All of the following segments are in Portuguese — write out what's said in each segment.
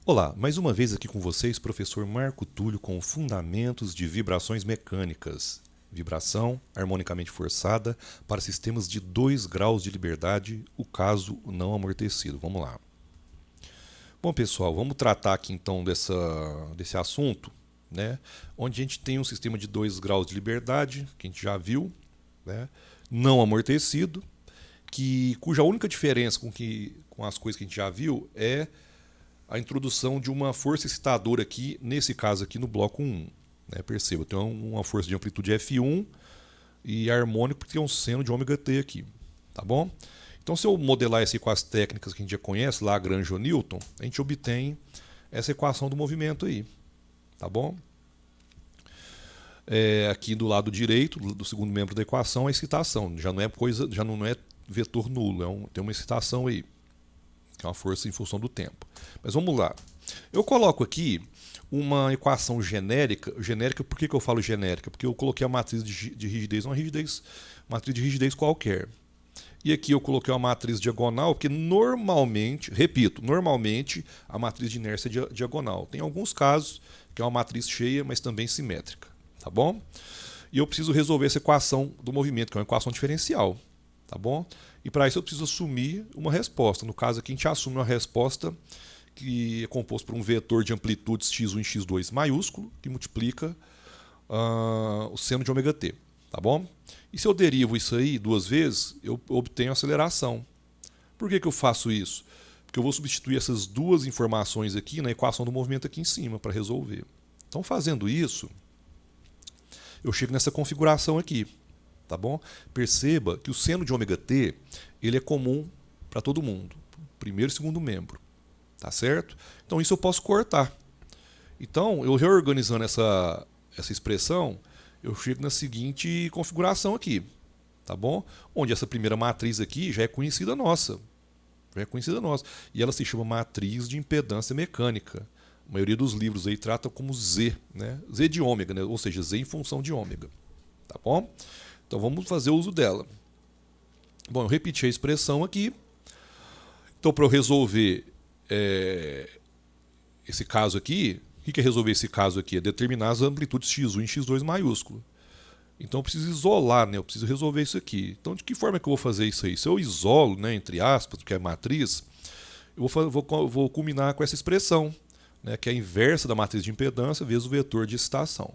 Olá, mais uma vez aqui com vocês, professor Marco Túlio com Fundamentos de Vibrações Mecânicas. Vibração harmonicamente forçada para sistemas de 2 graus de liberdade, o caso não amortecido. Vamos lá. Bom, pessoal, vamos tratar aqui então desse assunto, né? Onde a gente tem um sistema de 2 graus de liberdade, que a gente já viu, né? Não amortecido, cuja única diferença com as coisas que a gente já viu é a introdução de uma força excitadora aqui, nesse caso aqui no bloco 1. Né? Perceba, tem uma força de amplitude F1 e harmônico porque tem um seno de ômega t aqui. Tá bom? Então, se eu modelar isso com as técnicas que a gente já conhece, Lagrange ou Newton, a gente obtém essa equação do movimento aí. Tá bom? Aqui do lado direito, do segundo membro da equação, a excitação. Já não é vetor nulo, tem uma excitação aí, que é uma força em função do tempo. Mas vamos lá. Eu coloco aqui uma equação genérica. Genérica, por que eu falo genérica? Porque eu coloquei a matriz de rigidez, matriz de rigidez qualquer. E aqui eu coloquei uma matriz diagonal, porque normalmente, repito, normalmente a matriz de inércia é diagonal. Tem alguns casos que é uma matriz cheia, mas também simétrica. Tá bom? E eu preciso resolver essa equação do movimento, que é uma equação diferencial. Tá bom? E para isso eu preciso assumir uma resposta. No caso aqui a gente assume uma resposta que é composta por um vetor de amplitudes x1 e x2 maiúsculo, que multiplica o seno de ômega t. Tá bom? E se eu derivo isso aí duas vezes, eu obtenho aceleração. Por que eu faço isso? Porque eu vou substituir essas duas informações aqui na equação do movimento aqui em cima para resolver. Então, fazendo isso, eu chego nessa configuração aqui. Tá bom? Perceba que o seno de ômega t ele é comum para todo mundo, primeiro e segundo membro. Tá certo? Então isso eu posso cortar. Então, eu reorganizando essa expressão, eu chego na seguinte configuração aqui. Tá bom? Onde essa primeira matriz aqui já é conhecida nossa. E ela se chama matriz de impedância mecânica. A maioria dos livros aí trata como Z, né? Z de ômega, né? Ou seja, Z em função de ômega. Tá bom? Então vamos fazer uso dela. Bom, eu repeti a expressão aqui. Então, para eu resolver esse caso aqui, o que é resolver esse caso aqui? É determinar as amplitudes x1 e x2 maiúsculo. Então eu preciso isolar, né? Eu preciso resolver isso aqui. Então de que forma que eu vou fazer isso aí? Se eu isolo, né, entre aspas, que é a matriz, eu vou culminar com essa expressão, né, que é a inversa da matriz de impedância vezes o vetor de excitação.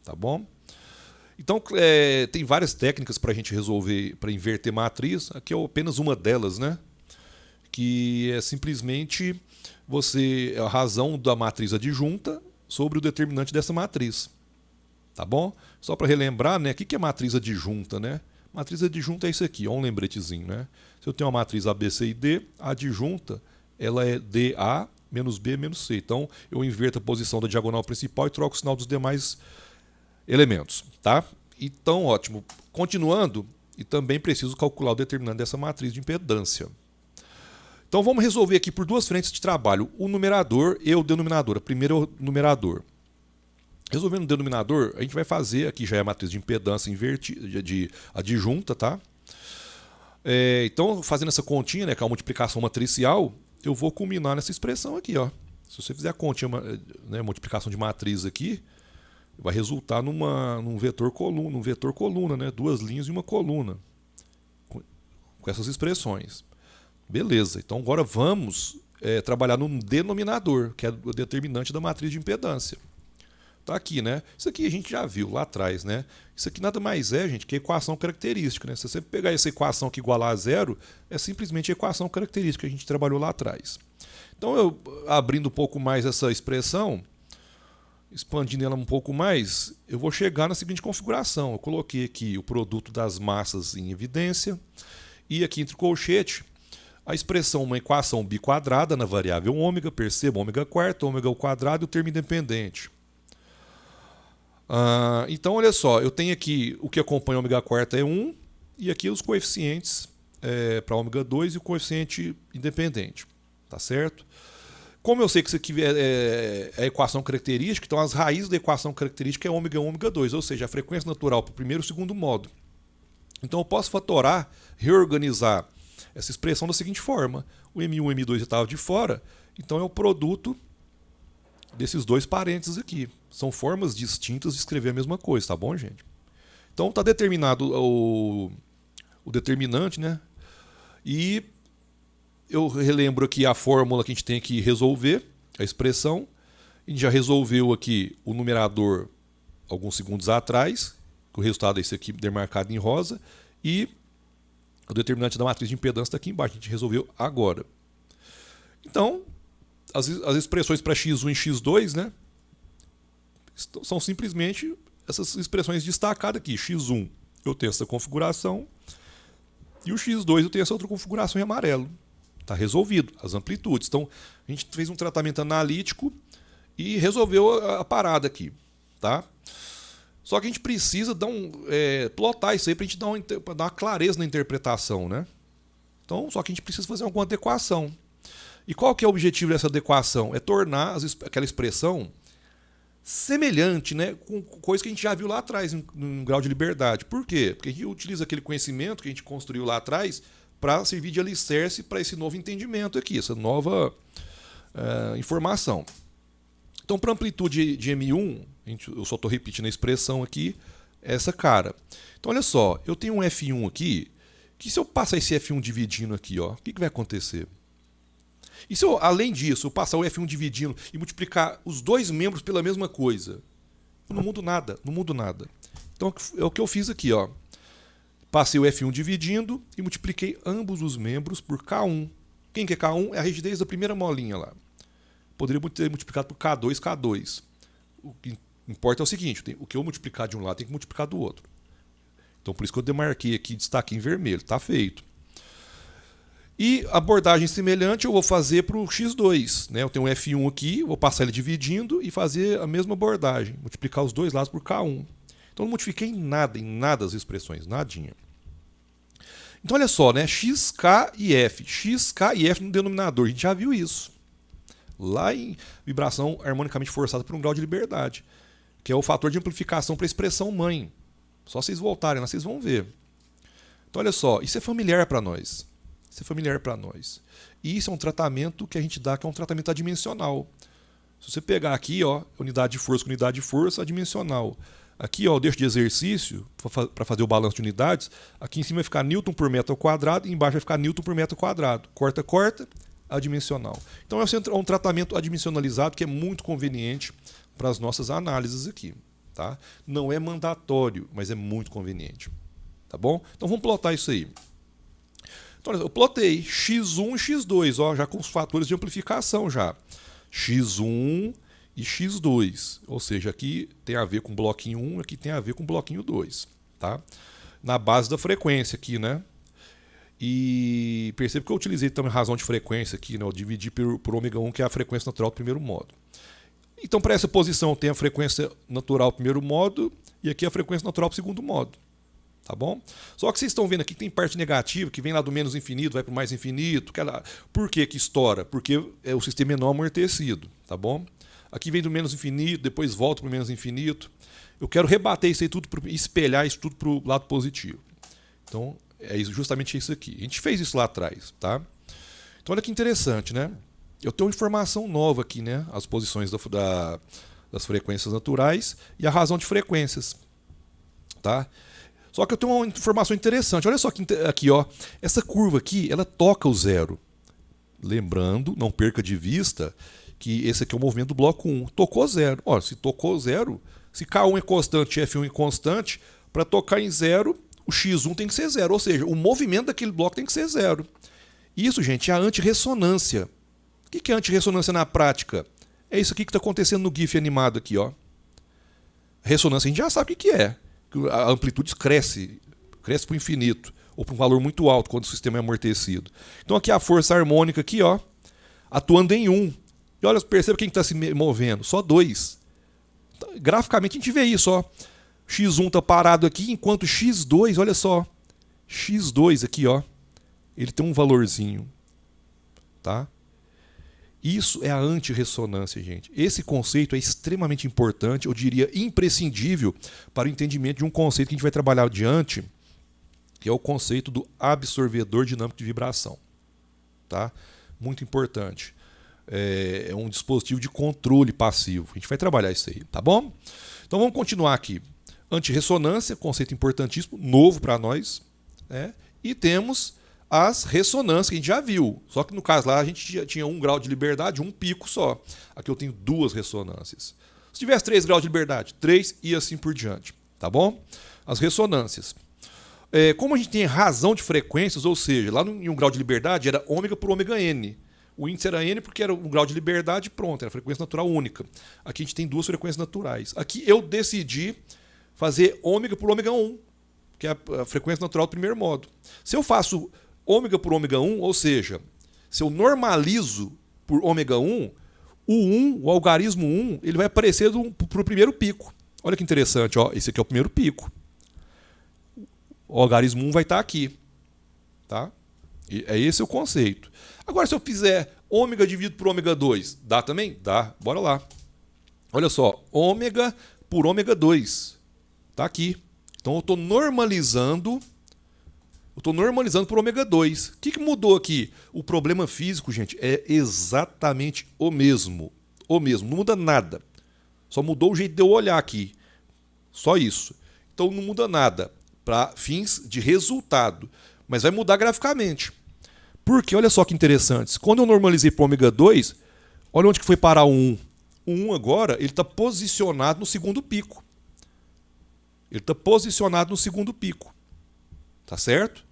Tá bom? Então, tem várias técnicas para a gente resolver, para inverter matriz. Aqui é apenas uma delas, né? Que é simplesmente a razão da matriz adjunta sobre o determinante dessa matriz. Tá bom? Só para relembrar, né? O que é matriz adjunta, né? Matriz adjunta é isso aqui, ó, um lembretezinho, né? Se eu tenho uma matriz A, B, C e D, a adjunta ela é DA menos B menos C. Então, eu inverto a posição da diagonal principal e troco o sinal dos demais elementos, tá? Então, ótimo. Continuando, e também preciso calcular o determinante dessa matriz de impedância. Então, vamos resolver aqui por duas frentes de trabalho, o numerador e o denominador. Primeiro é o numerador. Resolvendo o denominador, a gente vai fazer, aqui já é a matriz de impedância de adjunta, tá? Então, fazendo essa continha, né, que é uma multiplicação matricial, eu vou culminar nessa expressão aqui, ó. Se você fizer a continha, né, multiplicação de matriz aqui, vai resultar num vetor coluna, né? Duas linhas e uma coluna. Com essas expressões. Beleza, então agora vamos trabalhar no denominador, que é o determinante da matriz de impedância. Tá aqui, né? Isso aqui a gente já viu lá atrás, né? Isso aqui nada mais é, gente, que a equação característica, né? Se você pegar essa equação aqui igualar a zero, é simplesmente a equação característica que a gente trabalhou lá atrás. Então, eu abrindo um pouco mais essa expressão, expandindo ela um pouco mais, eu vou chegar na seguinte configuração. Eu coloquei aqui o produto das massas em evidência e aqui entre colchete a expressão, uma equação biquadrada na variável ômega, perceba, ômega quarta, ômega ao quadrado e o termo independente. Então, olha só, eu tenho aqui o que acompanha ômega quarta é 1 e aqui os coeficientes para ômega 2 e o coeficiente independente. Tá certo? Como eu sei que isso aqui é a equação característica, então as raízes da equação característica é ômega 1 e ômega 2, ou seja, a frequência natural para o primeiro e o segundo modo. Então eu posso fatorar, reorganizar essa expressão da seguinte forma. O M1 e M2 estava de fora, então é o produto desses dois parênteses aqui. São formas distintas de escrever a mesma coisa, tá bom, gente? Então está determinado o determinante, né? E eu relembro aqui a fórmula que a gente tem que resolver, a expressão. A gente já resolveu aqui o numerador alguns segundos atrás, o resultado é esse aqui demarcado em rosa, e o determinante da matriz de impedância está aqui embaixo, a gente resolveu agora. Então, as expressões para x1 e x2, né, são simplesmente essas expressões destacadas aqui. x1 eu tenho essa configuração, e o x2 eu tenho essa outra configuração em amarelo. Está resolvido, as amplitudes. Então, a gente fez um tratamento analítico e resolveu a parada aqui. Tá? Só que a gente precisa plotar isso aí para a gente dar uma clareza na interpretação. Né? Então, só que a gente precisa fazer alguma adequação. E qual que é o objetivo dessa adequação? É tornar aquela expressão semelhante, né, com coisa que a gente já viu lá atrás, em grau de liberdade. Por quê? Porque a gente utiliza aquele conhecimento que a gente construiu lá atrás para servir de alicerce para esse novo entendimento aqui, essa nova informação. Então, para amplitude de M1, eu só estou repetindo a expressão aqui, essa cara. Então, olha só, eu tenho um F1 aqui, que se eu passar esse F1 dividindo aqui, ó, o que vai acontecer? E se eu, além disso, eu passar o F1 dividindo e multiplicar os dois membros pela mesma coisa? Eu não mudo nada, não mudo nada. Então é o que eu fiz aqui, ó. Passei o F1 dividindo e multipliquei ambos os membros por K1. Quem que é K1? É a rigidez da primeira molinha lá. Poderia ter multiplicado por K2, K2. O que importa é o seguinte, o que eu multiplicar de um lado tem que multiplicar do outro. Então por isso que eu demarquei aqui, destaquei em vermelho. Está feito. E abordagem semelhante eu vou fazer para o x2. Né? Eu tenho um F1 aqui, vou passar ele dividindo e fazer a mesma abordagem. Multiplicar os dois lados por K1. Então não modifiquei em nada as expressões, nadinha. Então olha só, né? XK e F no denominador, a gente já viu isso. Lá em vibração harmonicamente forçada por um grau de liberdade, que é o fator de amplificação para a expressão mãe. Só vocês voltarem lá, vocês vão ver. Então olha só, isso é familiar para nós. Isso é familiar para nós. E isso é um tratamento que a gente dá, que é um tratamento adimensional. Se você pegar aqui, ó, unidade de força com unidade de força, adimensional. Aqui, ó, eu deixo de exercício para fazer o balanço de unidades. Aqui em cima vai ficar Newton por metro ao quadrado e embaixo vai ficar Newton por metro quadrado. Corta, corta, adimensional. Então é um tratamento adimensionalizado que é muito conveniente para as nossas análises aqui. Tá? Não é mandatório, mas é muito conveniente. Tá bom? Então vamos plotar isso aí. Então, eu plotei x1 e x2, ó, já com os fatores de amplificação já. x1 e x2, ou seja, aqui tem a ver com bloquinho 1, aqui tem a ver com bloquinho 2, tá? Na base da frequência aqui, né? E percebe que eu utilizei também razão de frequência aqui, né? Eu dividi por ômega 1, que é a frequência natural do primeiro modo. Então, para essa posição, tem a frequência natural do primeiro modo e aqui a frequência natural do segundo modo. Tá bom? Só que vocês estão vendo aqui que tem parte negativa, que vem lá do menos infinito, vai para o mais infinito. Por que estoura? Porque o sistema é não amortecido. Tá bom? Aqui vem do menos infinito, depois volta para o menos infinito. Eu quero rebater isso aí tudo, espelhar isso tudo para o lado positivo. Então, é justamente isso aqui. A gente fez isso lá atrás. Tá? Então, olha que interessante, né? Eu tenho uma informação nova aqui, né? As posições das frequências naturais e a razão de frequências. Tá? Só que eu tenho uma informação interessante. Olha só aqui, ó. Essa curva aqui, ela toca o zero. Lembrando, não perca de vista, que esse aqui é o movimento do bloco 1. Tocou zero. Ó, se tocou zero, se K1 é constante e F1 é constante, para tocar em zero, o X1 tem que ser zero. Ou seja, o movimento daquele bloco tem que ser zero. Isso, gente, é a antirressonância. O que é antirressonância na prática? É isso aqui que está acontecendo no GIF animado aqui, ó. Ressonância a gente já sabe o que é. A amplitude cresce para o infinito, ou para um valor muito alto quando o sistema é amortecido. Então aqui a força harmônica aqui, ó, atuando em 1. E olha, perceba quem está se movendo, só 2. Graficamente a gente vê isso, ó. X1 está parado aqui, enquanto X2, olha só, X2 aqui, ó, ele tem um valorzinho, tá? Isso é a antirressonância, gente. Esse conceito é extremamente importante, eu diria imprescindível para o entendimento de um conceito que a gente vai trabalhar adiante, que é o conceito do absorvedor dinâmico de vibração. Tá? Muito importante. é um dispositivo de controle passivo. A gente vai trabalhar isso aí, tá bom? Então vamos continuar aqui. Antirressonância, conceito importantíssimo, novo para nós, né? E temos as ressonâncias que a gente já viu. Só que no caso lá a gente já tinha 1 grau de liberdade, um pico só. Aqui eu tenho 2 ressonâncias. Se tivesse 3 graus de liberdade, 3 e assim por diante, tá bom? As ressonâncias. Como a gente tem razão de frequências, ou seja, lá em 1 grau de liberdade era ômega por ômega n. O índice era n porque era 1 grau de liberdade e pronto, era frequência natural única. Aqui a gente tem 2 frequências naturais. Aqui eu decidi fazer ômega por ômega 1, que é a frequência natural do primeiro modo. Se eu faço ômega por ômega 1, ou seja, se eu normalizo por ômega 1, o algarismo 1, ele vai aparecer para o primeiro pico. Olha que interessante, ó, esse aqui é o primeiro pico. O algarismo 1 vai estar aqui. Tá? E é esse o conceito. Agora, se eu fizer ômega dividido por ômega 2, dá também? Dá. Bora lá. Olha só, ômega por ômega 2. Está aqui. Então eu estou normalizando. Por ômega 2. O que mudou aqui? O problema físico, gente, é exatamente o mesmo. O mesmo. Não muda nada. Só mudou o jeito de eu olhar aqui. Só isso. Então não muda nada para fins de resultado, mas vai mudar graficamente. Porque, olha só que interessante, quando eu normalizei para o ômega 2, olha onde que foi parar o 1. O 1 agora ele está posicionado no segundo pico. Ele está posicionado no segundo pico. Tá certo?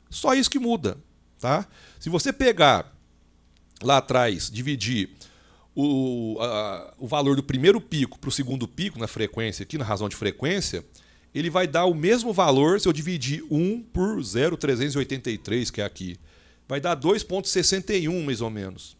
Só isso que muda. Tá? Se você pegar lá atrás, dividir o valor do primeiro pico para o segundo pico na frequência, aqui na razão de frequência, ele vai dar o mesmo valor se eu dividir 1 por 0,383, que é aqui. Vai dar 2,61 mais ou menos.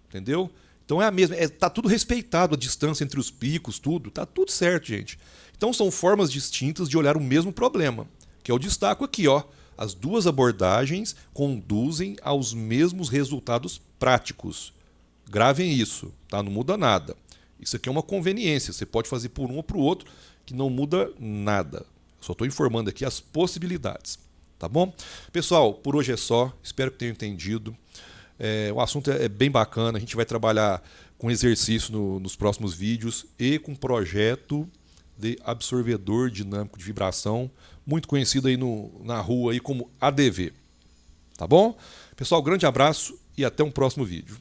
Entendeu? Então é a mesma. Está tudo respeitado, a distância entre os picos, tudo. Está tudo certo, gente. Então são formas distintas de olhar o mesmo problema, que eu destaco aqui, ó. As duas abordagens conduzem aos mesmos resultados práticos. Gravem isso, tá? Não muda nada. Isso aqui é uma conveniência. Você pode fazer por um ou para o outro, que não muda nada. Só estou informando aqui as possibilidades. Tá bom? Pessoal, por hoje é só. Espero que tenham entendido. O assunto é bem bacana. A gente vai trabalhar com exercício nos próximos vídeos e com projeto de absorvedor dinâmico de vibração, muito conhecido aí na rua aí como ADV. Tá bom? Pessoal, grande abraço e até um próximo vídeo.